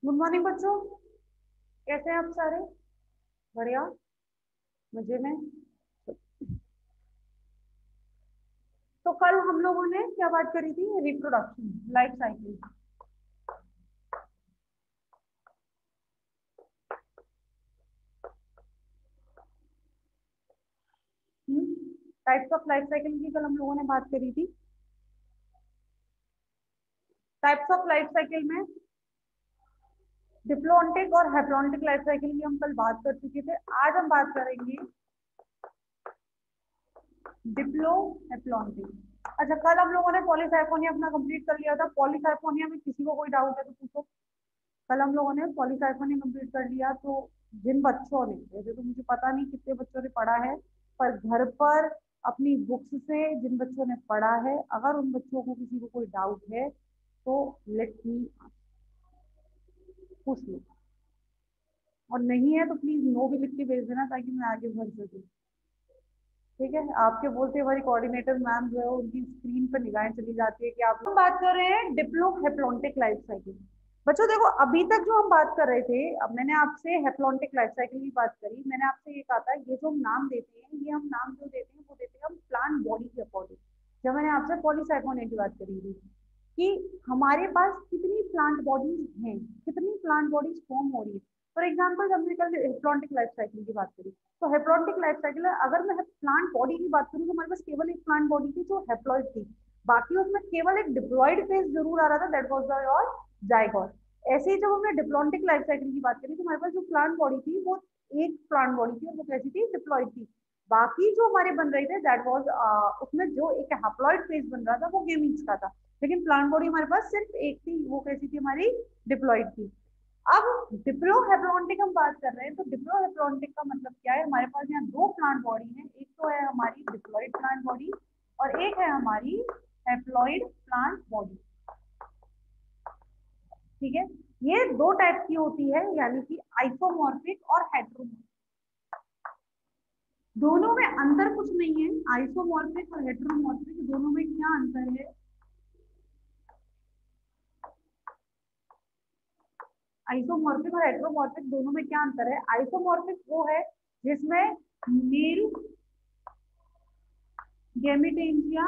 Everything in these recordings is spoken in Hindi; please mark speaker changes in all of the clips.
Speaker 1: गुड मॉर्निंग बच्चों, कैसे हैं आप सारे? बढ़िया, मजे में। तो कल हम लोगों ने क्या बात करी थी? Reproduction, life cycle. Types of life cycle की कल हम लोगों ने बात करी थी। टाइप्स ऑफ लाइफ साइकिल में डिप्लॉन्टिक और हैप्लॉन्टिक लाइफ साइकिल की हम कल बात कर चुके थे। आज हम बात करेंगे डिप्लो हैप्लॉन्टिक। अच्छा, कल हम लोगों ने पॉलीसाइफोनिया अपना कंप्लीट कर लिया था। पॉलीसाइफोनिया में किसी को कोई डाउट है तो पूछो। कल हम लोगों ने पॉलीसाइफोनिया कंप्लीट कर लिया। तो जिन बच्चों ने, वैसे तो मुझे पता नहीं कितने बच्चों ने पढ़ा है, पर घर पर अपनी बुक्स से जिन बच्चों ने पढ़ा है, अगर उन बच्चों को किसी को कोई डाउट है तो लेट मी पूछ लो, और नहीं है तो प्लीज नो भी लिख के भेज देना ताकि मैं आगे बढ़ सकूँ। ठीक है, आपके बोलते हमारी कोऑर्डिनेटर मैम जो है उनकी स्क्रीन पर निगाहें चली जाती है कि आप। हम बात कर रहे हैं डिप्लो हेप्लॉन्टिक लाइफ साइकिल। बच्चों देखो, अभी तक जो हम बात कर रहे थे, अब मैंने आपसे हेप्लॉन्टिक लाइफ साइकिल की बात करी। मैंने आपसे ये कहा था ये जो हम नाम देते हैं, ये हम नाम जो देते हैं वो देते हैं हम प्लांट बॉडी के अकॉर्डिंग। जब मैंने आपसे पॉलीसाइफोनिया की बात करी थी कि हमारे पास कितनी प्लांट बॉडीज हैं, कितनी प्लांट बॉडीज फॉर्म हो रही है। फॉर एग्जाम्पल हमने कल हेप्लॉन्टिक लाइफ साइकिल की बात करी, तो हेप्लॉन्टिक लाइफ साइकिल है, अगर मैं प्लांट बॉडी की बात करूँ तो हमारे पास केवल एक प्लांट बॉडी थी जो हेप्लॉइड थी। बाकी उसमें केवल एक डिप्लॉइड फेज जरूर आ रहा था, that was the your zygote. ऐसे ही जब हमने डिप्लॉन्टिक लाइफ साइकिल की बात करी तो हमारे पास जो प्लांट बॉडी थी वो एक प्लांट बॉडी थी, और वो कैसी थी? डिप्लॉइड थी। बाकी जो हमारे बन रहे थे दैट वाज, उसमें जो एक हैप्लॉइड फेज बन रहा था वो गेमीट्स का था। लेकिन प्लांट बॉडी हमारे पास सिर्फ एक थी, वो कैसी थी? हमारी डिप्लॉइड थी। अब डिप्लोहेप्लॉन्टिक हम बात कर रहे हैं, तो डिप्लोहेप्लॉन्टिक का मतलब क्या है? हमारे पास यहाँ दो प्लांट बॉडी है, एक तो है हमारी डिप्लॉइड प्लांट बॉडी और एक है हमारी हैप्लॉइड प्लांट बॉडी। ठीक है, ये दो टाइप की होती है, यानी कि आइसोमॉर्फिक और हेट्रोमॉर्फिक। दोनों में अंतर कुछ नहीं है। आइसोमॉर्फिक और हेट्रोमॉर्फिक दोनों में क्या अंतर है? आइसोमॉर्फिक और हेट्रोमॉर्फिक दोनों में क्या अंतर है? आइसोमॉर्फिक वो है जिसमें मेल गेमिटेंजिया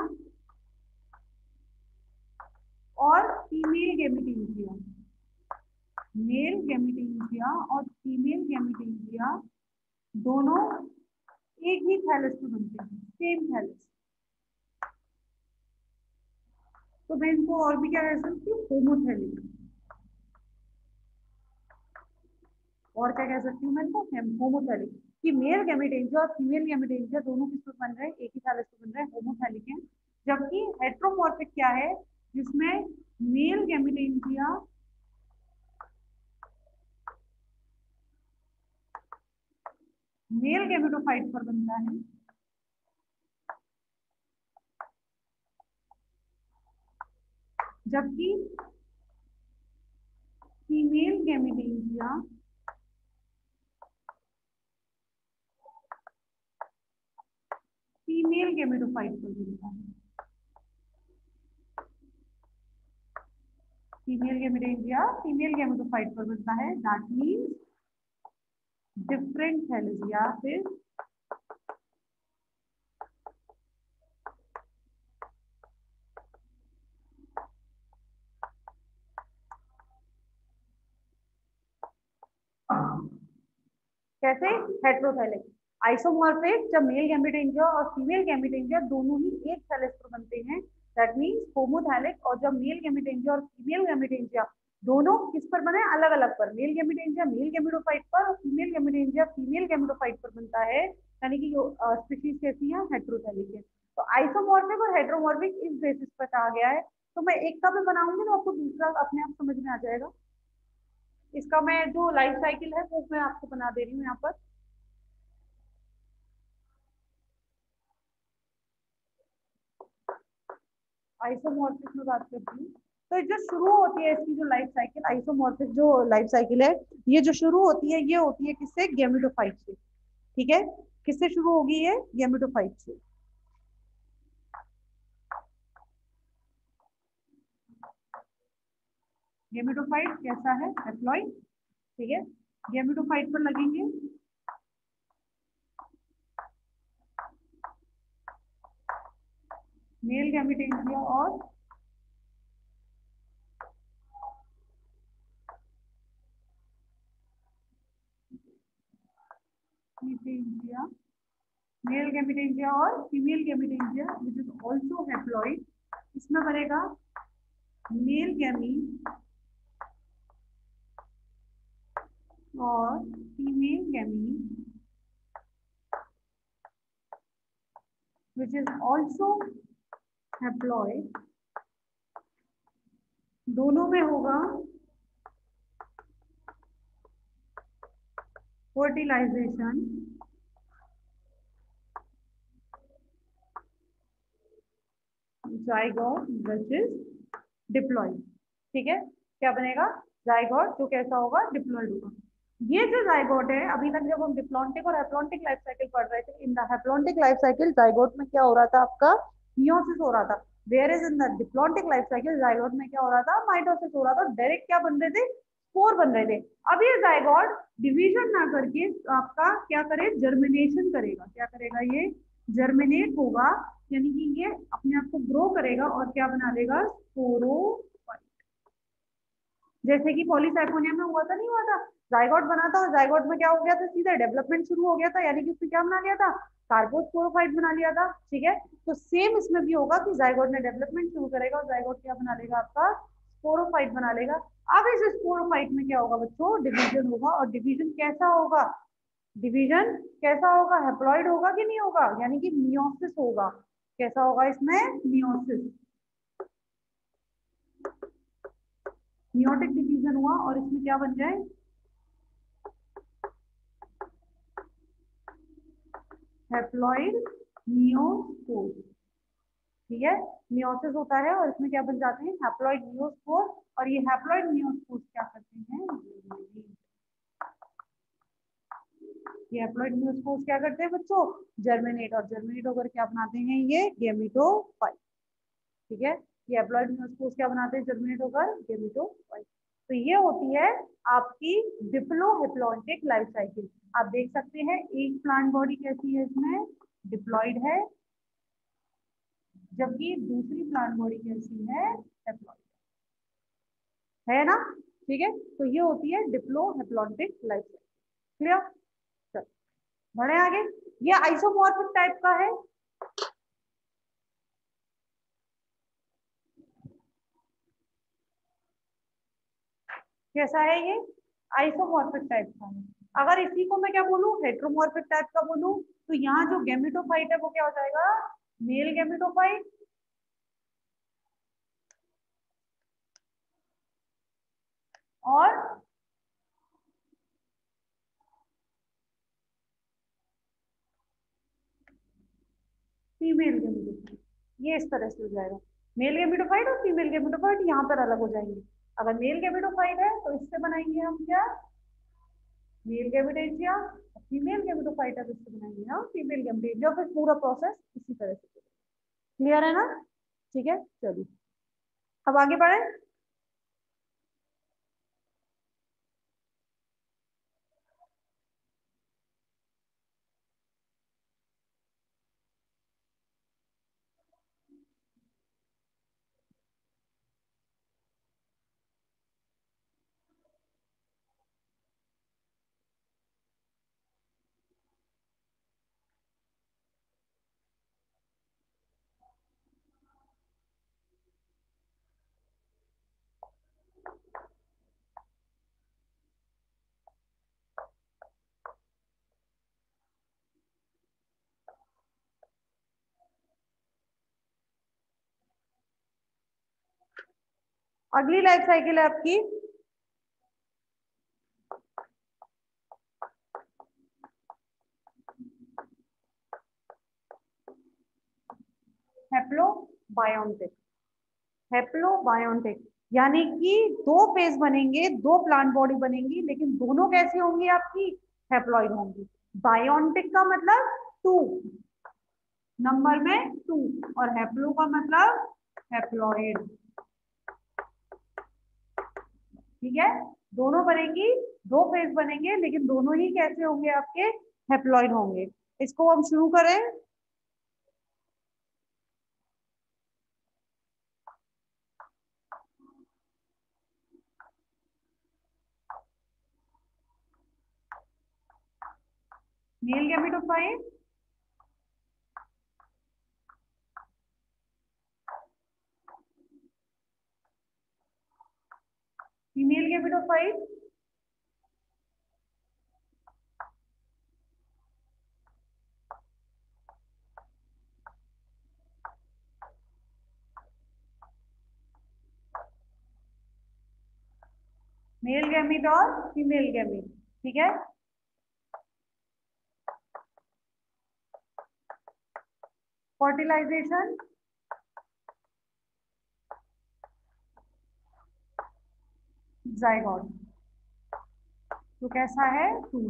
Speaker 1: और फीमेल गेमिटेंजिया, मेल गेमिटेंजिया और फीमेल गेमिटेंजिया दोनों एक ही थैलस में बनते हैं, सेम थैलस। तो मैं इनको और भी क्या कह सकती हूँ? होमोथैलिक। और क्या कह सकती हूँ मैं इनको? होमोथैलिक। कि मेल गेमिटेंजिया और फीमेल गेमिटेंजिया दोनों किस पर बन रहे हैं? एक ही थैलस पर बन रहे हैं, होमोथैलिक है। जबकि हेट्रोमॉर्फिक क्या है? जिसमें मेल गेमिटेंजिया मेल गेमेटोफाइट पर बनता है, जबकि फीमेल गेमिटेंजिया फीमेल गेमेटोफाइट पर बनता है। फीमेल गेमिटेंजिया फीमेल गेमेटोफाइट पर बनता है, दैट मीन्स डिफरेंट थैलेस या फिर कैसे? हेट्रोथैलिक। आइसोमॉर्फिक जब मेल गैमेटेंजिया और फीमेल गैमेटेंजिया दोनों ही एक थैलेस पर बनते हैं, दैट मींस होमोथैलिक। और जब मेल गैमेटेंजिया और फीमेल गैमेटेंजिया दोनों किस पर बने? अलग अलग पर। मेल गैमेटेंजिया मेल गैमेटोफाइट पर और फीमेल गैमेटेंजिया फीमेल गैमेटोफाइट पर बनता है, यानी कि स्पीशीज कैसी है? हेट्रोथैलिक है। तो आइसोमॉर्फिक और हेट्रोमॉर्फिक इस बेसिस पर कहा गया है। तो मैं एक का भी बनाऊंगी तो आपको दूसरा अपने आप समझ में आ जाएगा। इसका मैं जो लाइफ साइकिल है वो मैं आपको बना दे रही हूँ यहाँ पर। आइसोमॉर्फिक में बात करती हूँ। तो जो शुरू होती है इसकी जो लाइफ साइकिल, आइसोमॉर्फिक जो लाइफ साइकिल है, ये जो शुरू होती है ये होती है किससे? गेमेटोफाइट से। ठीक है, किससे शुरू होगी ये? गेमेटोफाइट से। गेमेटोफाइट कैसा है? हैप्लॉइड। ठीक है, गेमेटोफाइट पर लगेंगे मेल गैमेटेंजिया और गैमेटेंजिया, मेल गैमेटेंजिया और female gametangia which is also haploid. इसमें बनेगा मेल गैमी और female gamete which is also haploid। दोनों में होगा fertilization zygote which is diploid. ठीक है, क्या बनेगा? जाइगोट जो कैसा होगा? डिप्लॉइड होगा। ये जो जाइगोट है, अभी तक जब हम डिप्लॉन्टिक और हैप्लॉन्टिक लाइफ साइकिल पढ़ रहे थे, in the haplontic life cycle zygote में क्या हो रहा था? आपका मियोसिस हो रहा था। Where is in the diplontic life cycle zygote में क्या हो रहा था? माइटोसिस हो रहा था। डायरेक्ट क्या बन रहे थे? स्पोर बन रहे थे। अब ये जाइगोट डिवीजन ना करके आपका क्या करे? जर्मिनेशन करेगा। क्या करेगा? ये जर्मिनेट होगा, यानी कि ये अपने आप को ग्रो करेगा और क्या बना लेगा? स्पोरोफाइट। जैसे कि पॉलीसाइफोनियम में हुआ था, नहीं हुआ था? जाइगोट बना था और जाइगोट में क्या हो गया था? सीधा डेवलपमेंट शुरू हो गया था, यानी कि उसने क्या बना लिया था? कार्पोस्पोरोफाइट बना लिया था। ठीक है, तो सेम इसमें भी होगा कि जाइगोट ने डेवलपमेंट शुरू करेगा और जाइगोट क्या बना लेगा? आपका स्पोरोफाइट बना लेगा। अब इस स्पोरोफाइट में क्या होगा बच्चों? डिवीजन होगा। और डिवीजन कैसा होगा? डिवीजन कैसा होगा? हैप्लॉइड होगा कि नहीं होगा? यानी कि मियोसिस होगा। कैसा होगा इसमें? मियोसिस। मियोटिक डिवीजन हुआ और इसमें क्या बन जाए? हैप्लॉइड नियोस्पोर। ठीक है, मियोसिस होता है और इसमें क्या बन जाते हैं? हैप्लॉइड नियोस्पोर। और ये हैप्लॉइड नियोस्पोर क्या करते हैं? ये हैप्लॉइड नियोस्पोर क्या करते हैं बच्चों? जर्मिनेट। और जर्मिनेट होकर क्या बनाते हैं? ये गेमेटोफाइट। ठीक है, ये हैप्लॉइड नियोस्पोर क्या बनाते हैं? जर्मिनेट होकर गेमेटोफाइट। तो ये होती है आपकी डिप्लोहेप्लॉन्टिक लाइफ साइकिल। आप देख सकते हैं एक प्लांट बॉडी कैसी है, इसमें डिप्लॉइड है, जबकि दूसरी प्लांट बॉडी कैसी है? हैप्लॉइड है ना। ठीक है, तो ये होती है डिप्लोहेप्लॉन्टिक लाइफ साइकिल। क्लियर? चलो बढ़े आगे। ये आइसोमॉर्फिक टाइप का है। कैसा है ये? आइसोमॉर्फिक टाइप का है। अगर इसी को मैं क्या बोलूं? हेट्रोमॉर्फिक टाइप का बोलूं, तो यहाँ जो गेमेटोफाइट है वो क्या हो जाएगा? Mail gametophyte. और फीमेल गेमेटोफाइट। ये इस तरह से हो जाएगा। मेल गेमेटोफाइट और फीमेल गेमेटोफाइट यहाँ पर अलग हो जाएंगे। अगर मेल गेमेटोफाइट है तो इससे बनाएंगे हम क्या? मेल गेमेटेंजिया। फीमेल गेमेटोफाइट है तो इससे बनाएंगे हम फीमेल गेमेटेंजिया। फिर पूरा प्रोसेस इसी तरह से। क्लियर है ना? ठीक है, चलिए अब आगे बढ़े। अगली लाइफ साइकिल है आपकी हैप्लोबायोन्टिक। हैप्लोबायोन्टिक यानी कि दो फेज बनेंगे, दो प्लांट बॉडी बनेंगी, लेकिन दोनों कैसी होंगी? आपकी हैप्लॉइड होंगी। बायोन्टिक का मतलब टू, नंबर में टू। और हैप्लो का मतलब हैप्लॉइड। ठीक है, दोनों बनेंगी, दो फेज बनेंगे, लेकिन दोनों ही कैसे होंगे आपके, हेप्लॉइड होंगे। इसको हम शुरू करें। Male gametophyte, female gametophyte, male gamete और फीमेल गैमीट। ठीक है, फर्टिलाइजेशन, जाइगोट, तो कैसा है, 2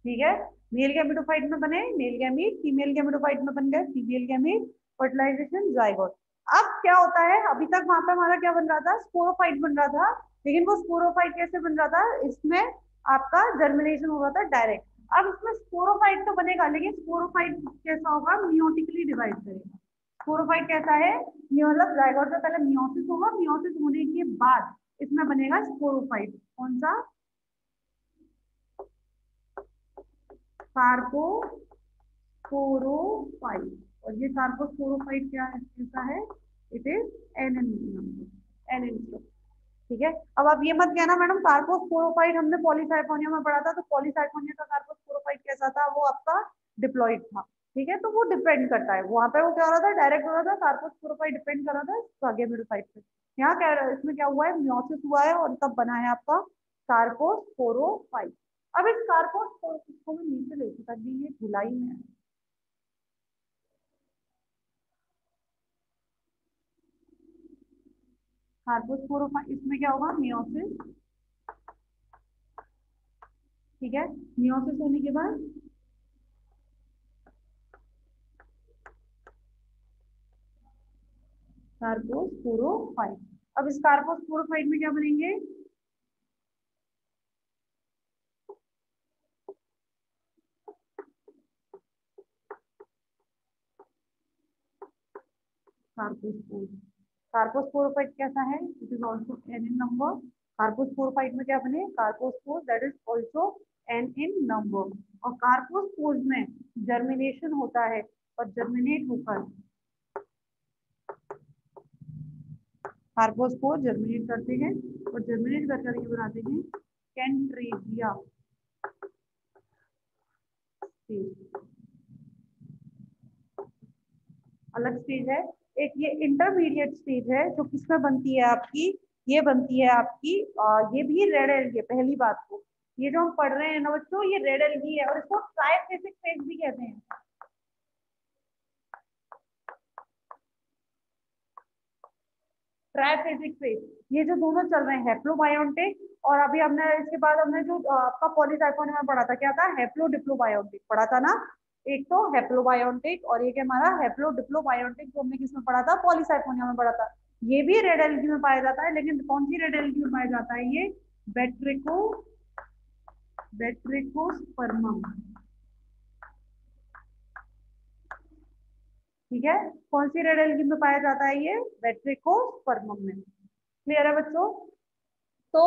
Speaker 1: ठीक है, मेल गैमेटोफाइट में बने मेल गैमीट, फीमेल गैमेटोफाइट में बन गए फीमेल गैमीट, फर्टिलाइजेशन, जाइगोट। अब क्या होता है, अभी तक वहां पे हमारा क्या बन रहा था, स्पोरोफाइट बन रहा था, लेकिन वो स्पोरोफाइट कैसे बन रहा था, इसमें आपका जर्मिनेशन हो रहा था डायरेक्ट। अब इसमें स्पोरोफाइट तो बनेगा, लेकिन स्पोरोफाइट कैसा होगा, मियोटिकली डिवाइड करेगा। स्पोरोफाइट कैसा है, ये मतलब जाइगोट से पहले मियोसिस होगा, मियोसिस होने के बाद इसमें बनेगा स्पोरोफाइट। कौन सा, कार्पोस्पोरोफाइट। और ये कार्पोस्पोरोफाइट क्या है, कैसा है, it is an number, an number. ठीक है, अब आप ये मत कहना मैडम कार्पोस्पोरोफाइट हमने पॉलीसाइफोनिया में पढ़ा था, तो पॉलीसाइफोनिया का कार्पोस्पोरोफाइट कैसा था, वो आपका डिप्लॉइड था। ठीक है, तो वो डिपेंड करता है, वहां पे वो क्या हो रहा था, डायरेक्ट हो रहा था, कार्पोस्पोरोफाइट डिपेंड कर रहा था गैमेटोफाइट पे। यहाँ क्या, इसमें क्या हुआ है, मियोसिस हुआ है और तब बना है आपका कार्पोस्पोरोफाइट। अब इस कार्पोस्पोरो को मैं नीचे ले चुका, ये जुलाई में है। कार्पोस्पोरोफाइट, इसमें क्या होगा, मियोसिस। ठीक है, मियोसिस होने के बाद कार्पोस्पोरोफाइट। अब इस कार्पोस्पोरोफाइट में क्या बनेंगे, कार्पोस्पोर। कार्पोस्पोरोफाइट कैसा है, it is also N in number. Carposporophyte में क्या बने, carpospore that is also N in number. और कार्पोस्पोर में जर्मिनेशन होता है, और जर्मिनेट होकर कार्पोस्पोर जर्मिनेट करते हैं, और जर्मिनेट कर करके बनाते हैं कैंट्रेजिया स्टेज। अलग स्टेज है। एक ये इंटरमीडिएट स्टेज है, जो किसमें बनती है आपकी, ये बनती है आपकी ये भी रेड एल्गी, पहली बात तो ये जो हम पढ़ रहे हैं ना बच्चों, ये रेड एल्गी है, और इसको ट्राइफेसिक फेज भी कहते हैं। ट्राइफेसिक फेज, ये जो दोनों चल रहे हैं, हेप्लोबायोन्टिक, और अभी हमने इसके बाद हमने जो आपका पॉलीसाइफोनिया में पढ़ा था, क्या था, हेप्लो डिप्लोबायोन्टिक पढ़ा था ना। एक तो हेप्लोबायोन्टिक और एक हमारा हेप्लो डिप्लोबायोन्टिक, जो हमने किसमें पढ़ा था, पॉलीसाइफोनिया में पढ़ा था। ये भी रेड एल्गी में पाया जाता है, लेकिन कौन सी रेड एल्गी में पाया जाता है, ये बेट्रिको, बेट्रिकोस्पर्मम। ठीक है, कौन सी रेड एल्गी में पाया जाता है, ये बेट्रिकोस्पर्मम में। क्लियर है बच्चों, तो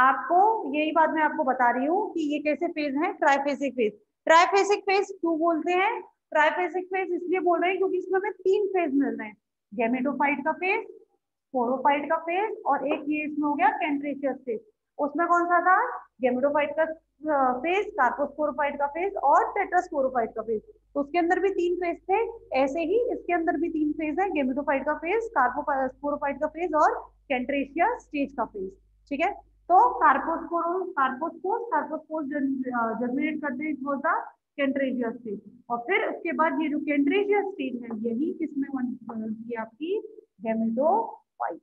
Speaker 1: आपको यही बात मैं आपको बता रही हूँ कि ये कैसे फेज है, ट्राइफेसिक फेज। ट्राइफेसिक फेज क्यों बोलते हैं, ट्राइफेसिक फेज इसलिए बोल रहे हैं क्योंकि इसमें हमें 3 फेज मिल रहे हैं, गैमेटोफाइट का फेज, स्पोरोफाइट का फेज, और एक ये इसमें हो गया कैंट्रेशियस फेज। उसमें कौन सा था, गैमेटोफाइट का फेज, कार्पोस्पोरोफाइट का फेज और टेट्रास्पोरोफाइट का फेज। तो उसके अंदर भी 3 फेज थे, ऐसे ही इसके अंदर भी 3 फेज है, गैमेटोफाइट का फेज, कार्पोस्पोरोफाइट का फेज और कैंट्रेशिया स्टेज का फेज। ठीक है, तो कार्पोस्पोर जर्मिनेट करते हैं थोड़ा सा कैंट्रेजिया स्टेज, और फिर उसके बाद ये जो कैंट्रेजिया स्टेज है, यही किसमें बनती है आपकी, गैमेटोफाइट।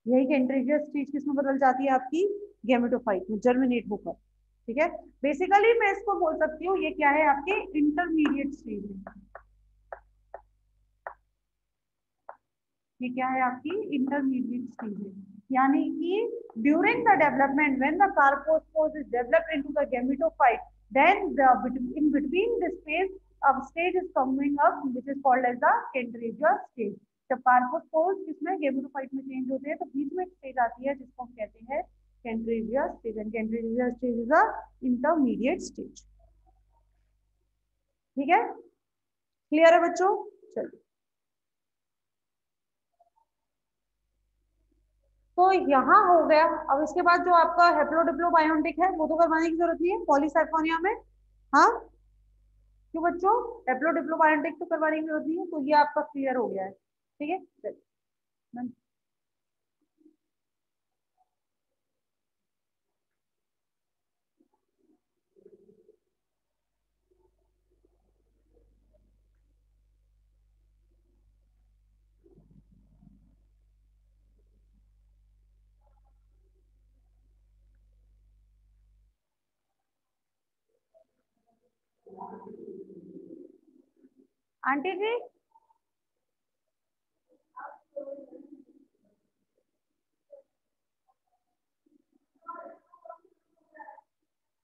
Speaker 1: यही कैंट्रेजिया स्टेज किसमें बदल जाती है आपकी, गैमेटोफाइट में जर्मिनेट होकर। ठीक है, बेसिकली मैं इसको बोल सकती हूँ, ये क्या है, आपके इंटरमीडिएट स्टेज है। ये क्या है, आपकी इंटरमीडिएट स्टेज है। यानी कि during the development when the carpospore is developed into the gametophyte, then in between this phase a stage is coming up which is called as the cantilever stage. जब कार्पोस पोज किसमें गेमेटोफाइट में चेंज होते हैं तो बीच में एक स्टेज आती है जिसको हम कहते हैं cantilever stage. And cantilever stage is a intermediate stage. ठीक है, क्लियर है बच्चों? चलिए, तो यहाँ हो गया. अब इसके बाद जो आपका हेप्लोडिप्लोबायोटिक है वो तो करवाने की जरूरत नहीं है पॉलीसाइफोनिया में. हाँ, क्यों बच्चों? हेप्लोडिप्लोबायोटिक तो करवाने की जरूरत नहीं है, तो ये आपका क्लियर हो गया है. ठीक है, चलिए. आंटी जी,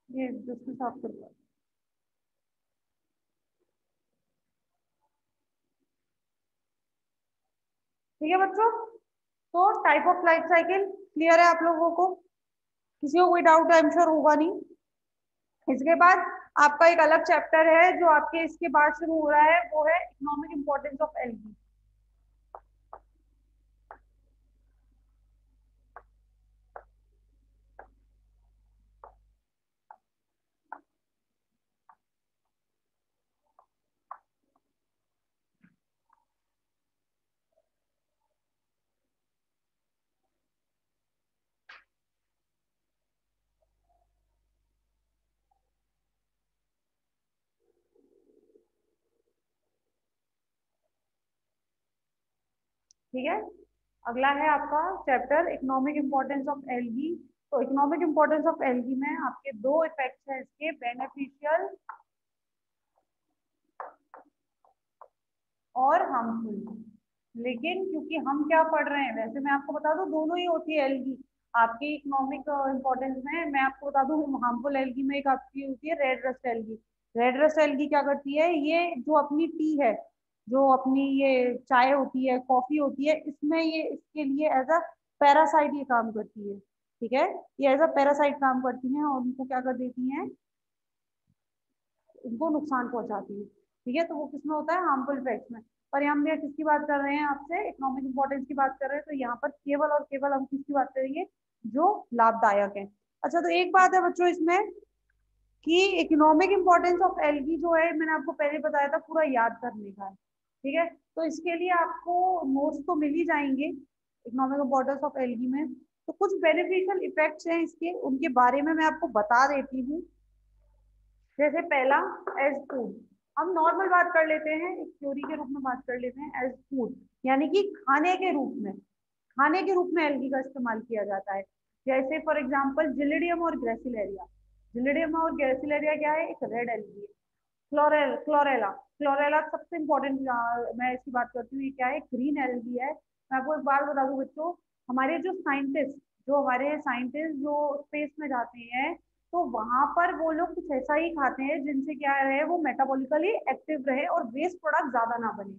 Speaker 1: ये जिसमें साफ करवा. ठीक है बच्चों, तो type of life cycle clear है आप लोगों को? किसी को कोई डाउट आई एम श्योर होगा नहीं. इसके बाद आपका एक अलग चैप्टर है जो आपके इसके बाद शुरू हो रहा है, वो है इकोनॉमिक इंपॉर्टेंस ऑफ एल्गी. ठीक है, अगला है आपका chapter economic importance of algae. तो इकोनॉमिक इंपॉर्टेंस ऑफ एल्गी में आपके दो इफेक्ट्स हैं इसके, बेनिफिशियल और हार्मफुल. लेकिन क्योंकि हम क्या पढ़ रहे हैं, वैसे मैं आपको बता दूं दोनों ही होती है एल्गी आपकी इकोनॉमिक इंपॉर्टेंस में. मैं आपको बता दूं हार्मफुल एल्गी में एक आपकी होती है red rust algae. Red rust algae क्या करती है, ये जो अपनी टी है, जो अपनी ये चाय होती है, कॉफी होती है, इसमें ये इसके लिए एज अ पैरासाइट ये काम करती है. ठीक है, ये एज अ पैरासाइट काम करती हैं और उनको क्या कर देती हैं, उनको नुकसान पहुंचाती है. ठीक है, तो वो किसमें होता है, हार्मफुल इफेक्ट्स में. पर हम ये किसकी बात कर रहे हैं, आपसे इकोनॉमिक इंपॉर्टेंस की बात कर रहे हैं, तो यहाँ पर केवल और केवल हम किसकी बात करेंगे, जो लाभदायक है. अच्छा, तो एक बात है बच्चों इसमें कि इकोनॉमिक इंपॉर्टेंस ऑफ एल्गी जो है, मैंने आपको पहले बताया था पूरा याद करने का है. ठीक है, तो इसके लिए आपको नोट्स तो मिल ही जाएंगे इकोनॉमिक इंपॉर्टेंस ऑफ एल्गी में. तो कुछ बेनिफिशियल इफेक्ट्स हैं इसके, उनके बारे में मैं आपको बता देती हूँ. जैसे पहला, एज फूड. हम नॉर्मल बात कर लेते हैं, एक थ्योरी के रूप में बात कर लेते हैं. एज फूड यानी कि खाने के रूप में, खाने के रूप में एल्गी का इस्तेमाल किया जाता है. जैसे फॉर एग्जांपल जिलिडियम और ग्रेसिलेरिया. जिलिडियम और ग्रेसिलेरिया क्या है, एक रेड एल्गी है. क्लोरेला, क्लोरेला सबसे इंपॉर्टेंट, मैं इसकी बात करती हूँ, ये क्या है, ग्रीन एल्गी है. मैं आपको एक बात बता दूं बच्चों, हमारे जो साइंटिस्ट जो स्पेस में जाते हैं, तो वहां पर वो लोग कुछ ऐसा ही खाते हैं जिनसे क्या रहे, वो मेटाबॉलिकली एक्टिव रहे और वेस्ट प्रोडक्ट ज्यादा ना बने.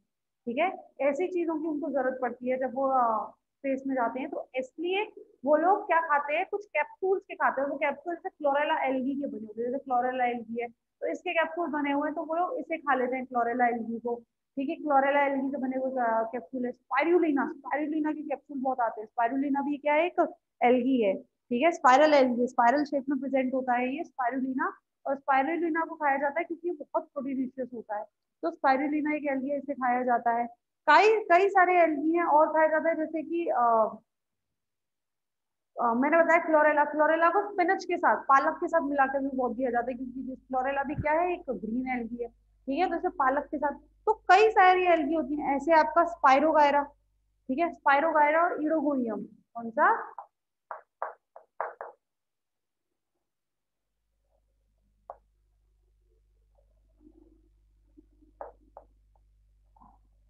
Speaker 1: ठीक है, ऐसी चीजों की उनको जरूरत पड़ती है जब वो स्पेस में जाते हैं. तो इसलिए वो लोग क्या खाते हैं, कुछ कैप्सूल्स के खाते हैं. वो कैप्सूल से क्लोरेला एल्गी के बने होते हैं, जैसे क्लोरेला एल्गी है तो इसके कैप्सूल बने हुए हैं, तो वो लोग इसे खा लेते हैं क्लोरेला एल्गी को. ठीक है, क्लोरेला एल्गी से बने हुए कैप्सूल है. स्पाइरुलिना, स्पाइरुलिना के कैप्सूल बहुत आते हैं. स्पाइरुलिना भी क्या है, एक एल्गी है. ठीक है, स्पाइरल एल्गी, स्पाइरल शेप में प्रेजेंट होता है ये स्पाइरुलिना. और स्पाइरुलिना को खाया जाता है क्योंकि ये बहुत प्रोटीनिशियस होता है. तो स्पाइरुलिना एक एल्गी है, इसे खाया जाता है. कई कई सारे एल्गी हैं और खाया जाता है, जैसे कि मैंने बताया क्लोरेला, क्लोरेला को स्पिनच के साथ, पालक के साथ मिलाकर भी बहुत दिया जाता है, क्योंकि क्लोरेला भी क्या है, एक ग्रीन एल्गी है. ठीक है, तो इसे पालक के साथ. तो कई सारी एल्गी होती हैं ऐसे. आपका स्पाइरोगायरा, ठीक है, स्पाइरोगायरा और इडोगोनियम, कौन सा,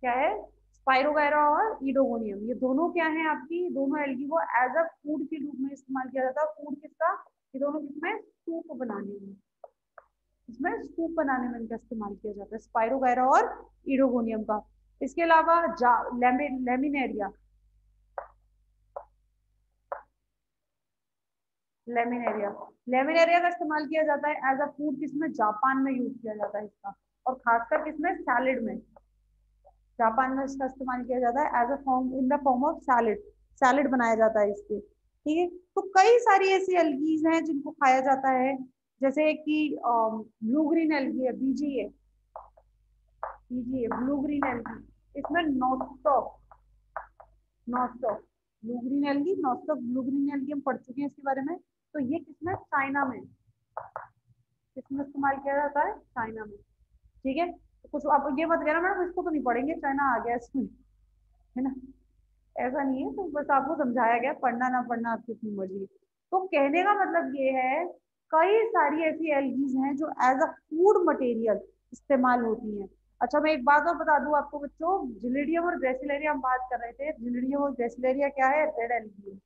Speaker 1: क्या है, स्पाइरोगायरा और ईडोगोनियम, ये दोनों क्या है आपकी, दोनों एल्गी को एज अ फूड के रूप में इस्तेमाल किया जाता है। फूड किसका, ये दोनों किसमें, सूप बनाने में, इसमें सूप बनाने में इनका इस्तेमाल किया जाता है, स्पाइरोगायरा और ईडोगोनियम का। इसके अलावा लेमिनेरिया, लेमिनेरिया, लेमिनेरिया का इस्तेमाल किया जाता है एज अ फूड, किसमें, जापान में यूज किया जाता है इसका, और खासकर किसमें, सैलेड में, जापान में इसका इस्तेमाल किया जाता है as a form, in the form of salad, salad बनाया जाता है इससे। ठीक है, तो कई सारी ऐसी एल्गीज हैं जिनको खाया जाता है, जैसे कि ब्लू ग्रीन एल्गी है, बीजी है, बीजी है ब्लू ग्रीन एल्गी, इसमें nostoc, nostoc blue green algae, nostoc blue green algae हम पढ़ चुके हैं इसके बारे में। तो ये किसमें, चाइना में, किसमें इस्तेमाल किया जाता है, चाइना में। ठीक है, तो कुछ आप ये मत कहना मैडम इसको तो नहीं पढ़ेंगे, चाइना आ गया इसमें, है ना, ऐसा नहीं है। तो बस आपको समझाया गया, पढ़ना ना पढ़ना आपकी अपनी मर्जी। तो कहने का मतलब ये है, कई सारी ऐसी एल्गीज हैं जो एज अ फूड मटेरियल इस्तेमाल होती हैं। अच्छा, मैं एक बात और बता दूं आपको बच्चों, जिलिडियम और ग्रेसिलेरिया हम बात कर रहे थे, जिलिडियम और ग्रेसिलेरिया क्या है, रेड एल्गी है।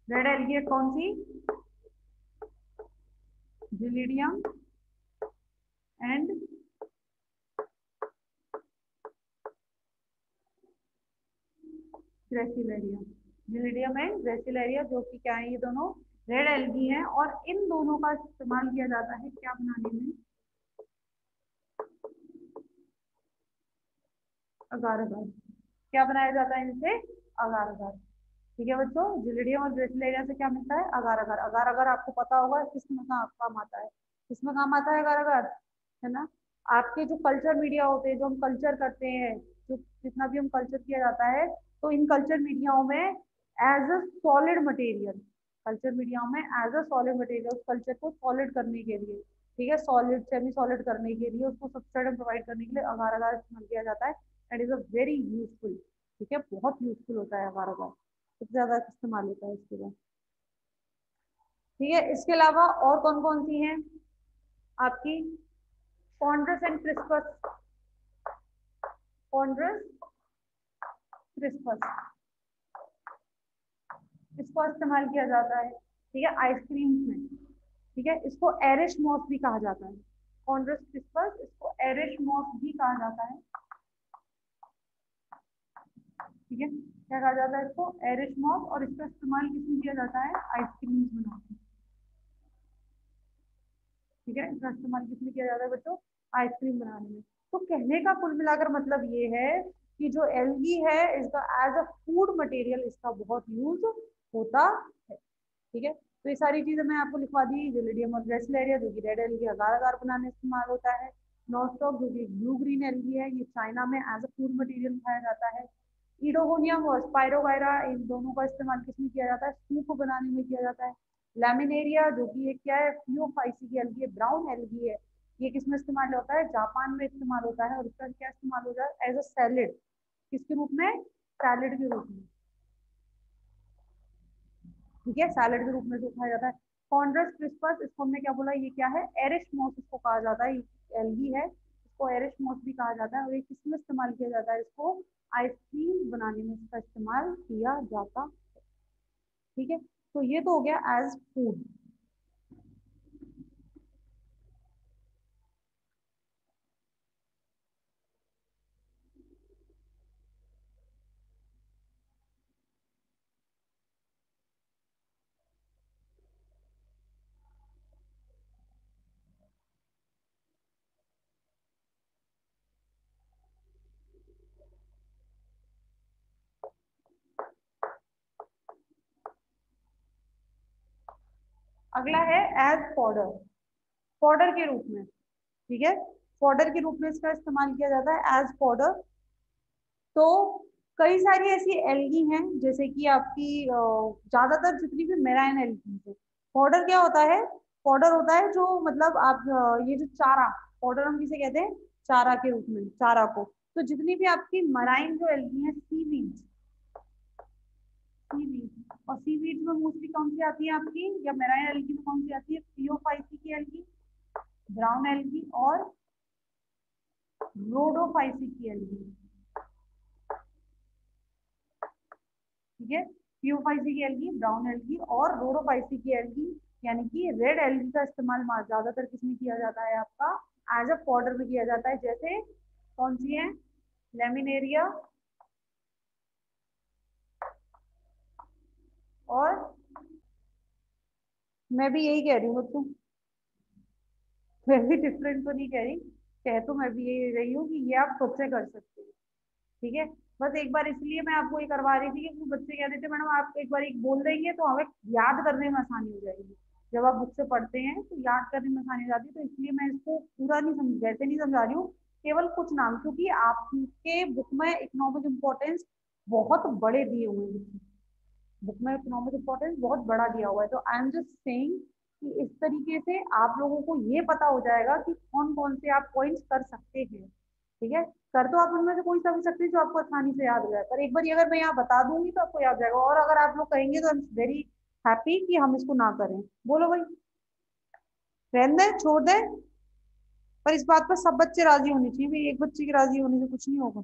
Speaker 1: रेड एल्गी है कौन सी, जिलिडियम एंड ग्रेसिलेरिया, जिलिडियम एंड ग्रेसिलेरिया, जो कि क्या है, ये दोनों रेड एल्गी हैं, और इन दोनों का इस्तेमाल किया जाता है क्या बनाने में, अगार अगार, क्या बनाया जाता है इनसे, अगार अगार। ठीक है बच्चों, जिलिडियम और ग्रेसिलेरिया से क्या मिलता है, अगार अगार। अगार अगार आपको पता होगा किसमें काम आता है, किसमें काम आता है अगार अगार, है ना। आपके जो कल्चर मीडिया होते हैं, जो हम कल्चर करते हैं, जो जितना भी हम कल्चर किया जाता है, तो इन कल्चर मीडियाओं में as a solid material, culture मीडियाओं में एज अ सॉलिड मटेरियल, उस कल्चर को सॉलिड करने के लिए, ठीक है, सॉलिड सेमी सॉलिड करने के लिए, उसको सब्सटेंस प्रोवाइड करने के लिए अगार अगार इस्तेमाल किया जाता है। And is a very useful, ठीक है, बहुत यूजफुल होता है अगार अगार, सबसे ज्यादा इस्तेमाल होता है इसके बाद। ठीक है, इसके अलावा और कौन कौन सी हैं आपकी, कॉन्ड्रस एंड क्रिस्पस, कॉन्ड्रस क्रिस्पस, इसको इस्तेमाल किया जाता है, ठीक है, आइसक्रीम में। ठीक है, इसको एरिश मॉस भी कहा जाता है, कॉन्ड्रस क्रिस्पस, इसको एरिश मॉस भी कहा जाता है। ठीक है, क्या कहा जाता है इसको, एरिश मॉस, और इसका इस्तेमाल किसमें किया जाता है, आइसक्रीम बनाने में। ठीक है, इसका इस्तेमाल किसमें किया जाता है बच्चों, आइसक्रीम बनाने में। तो कहने का कुल मिलाकर मतलब ये है कि जो एल्गी है इसका एज अ फूड मटेरियल इसका बहुत यूज होता है। ठीक है, तो ये सारी चीजें मैं आपको लिखवा दी, जिलिडियम और ग्रेसिलेरिया जो कि रेड एल्गी अगार अगार बनाने इस्तेमाल होता है, नॉस्टॉक जो कि ब्लू ग्रीन एल्गी है, ये चाइना में एज अ फूड मटेरियल खाया जाता है, ईडोगोनियम और स्पाइरोगायरा, इन दोनों का इस्तेमाल किसमें किया जाता है, सूप बनाने में किया जाता है, लैमिनेरिया जो कि एक क्या है, फियोफाइसी की एल्गी है, ब्राउन एल्गी है, ये किसमें इस्तेमाल होता है, जापान में इस्तेमाल होता है, और इसका क्या इस्तेमाल होता है, एज अ सैलेड, किसके रूप में, सैलेड के रूप में। ठीक है, सैलेड के रूप में जो खाया जाता है। कॉन्ड्रस क्रिस्पस, इसको हमने क्या बोला, ये क्या है, एरिश मॉस इसको कहा जाता है, एल्गी है, इसको एरिश मॉस भी कहा जाता है, और ये किसमें इस्तेमाल किया जाता है, इसको आइसक्रीम बनाने में इसका इस्तेमाल किया जाता है। ठीक है, तो ये तो हो गया एज फूड। अगला है एज पाउडर, पाउडर के रूप में। ठीक है, पाउडर के रूप में इसका इस्तेमाल किया जाता है एज पाउडर। तो कई सारी ऐसी एल्गी हैं, जैसे कि आपकी ज्यादातर जितनी भी मेराइन एल्गी है, पाउडर क्या होता है, पाउडर होता है जो मतलब आप ये जो चारा, पाउडर हम किसे कहते हैं, चारा के रूप में, चारा को। तो जितनी भी आपकी मराइन जो एल्गी है, सीवीड, सीवीड, और सीवीड में मोस्टली कौन सी आती है आपकी, या मेराइन एल्गी में कौन सी आती है, फियोफाइसी की एल्गी, ब्राउन एल्गी और रोडोफाइसिकी एल्गी। ठीक है, पियोफाइसिकी एल्गी, ब्राउन एल्गी और रोडोफाइसिकी एल्गी, यानी कि रेड एल्गी का इस्तेमाल ज्यादातर किसमें किया जाता है आपका, एज अ पाउडर में किया जाता है। जैसे कौन सी है, लेमिनेरिया और, मैं भी यही कह रही हूँ बच्चों, वेरी डिफरेंट तो नहीं कह रही, कह तो मैं भी यही रही हूँ कि ये आप खुद से कर सकते हो। ठीक है, बस एक बार इसलिए मैं आपको ये करवा रही थी कि बच्चे कह रहे थे मैडम आप एक बार एक बोल देंगे तो हमें याद करने में आसानी हो जाएगी। जब आप बुक से पढ़ते हैं तो याद करने में आसानी हो जाती है, तो इसलिए मैं इसको पूरा नहीं समझ, वैसे नहीं समझा रही हूँ, केवल कुछ नाम, क्योंकि आपके बुक में इकोनॉमिक इम्पोर्टेंस बहुत बड़े दिए हुए हैं, बुक में इकोनॉमिक इम्पोर्टेंस बहुत बड़ा दिया हुआ है। तो आई एम जस्ट सेइंग कि इस तरीके से आप लोगों को ये पता हो जाएगा कि कौन कौन से आप पॉइंट्स कर सकते हैं। ठीक है, कर तो आप उनमें से कोई सा भी सकते हैं जो आपको आसानी से याद हो जाए, पर एक बार अगर मैं यहाँ बता दूंगी तो आपको याद हो जाएगा, और अगर आप लोग कहेंगे तो आई एम वेरी हैप्पी कि हम इसको ना करें। बोलो भाई, रहने दें, छोड़ दें, पर इस बात पर सब बच्चे राजी होने चाहिए भाई, एक बच्चे के राजी होने से कुछ नहीं होगा।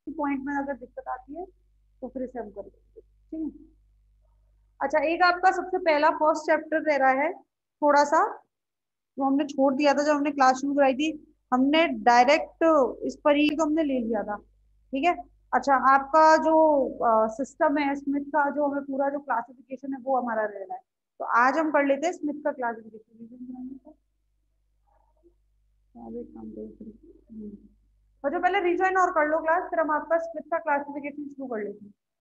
Speaker 1: पॉइंट में अगर दिक्कत आती है तो फिर इसे हम कर देंगे। ठीक है, अच्छा एक आपका सबसे पहला फर्स्ट चैप्टर रह रहा है थोड़ा सा, जो हमने छोड़ दिया था जब हमने क्लास शुरू कराई थी, हमने डायरेक्ट इस पर ही को हमने ले लिया था। ठीक है, अच्छा आपका जो सिस्टम है स्मिथ का, जो हमें पूरा जो क्लासिफिकेशन है वो हमारा रह रहा है, तो आज हम कर लेते हैं स्मिथ का क्लासिफिकेशन। और जो पहले रिजॉइन और कर लो क्लास, फिर हम आपका स्मिथ का क्लासिफिकेशन शुरू कर लेते हैं।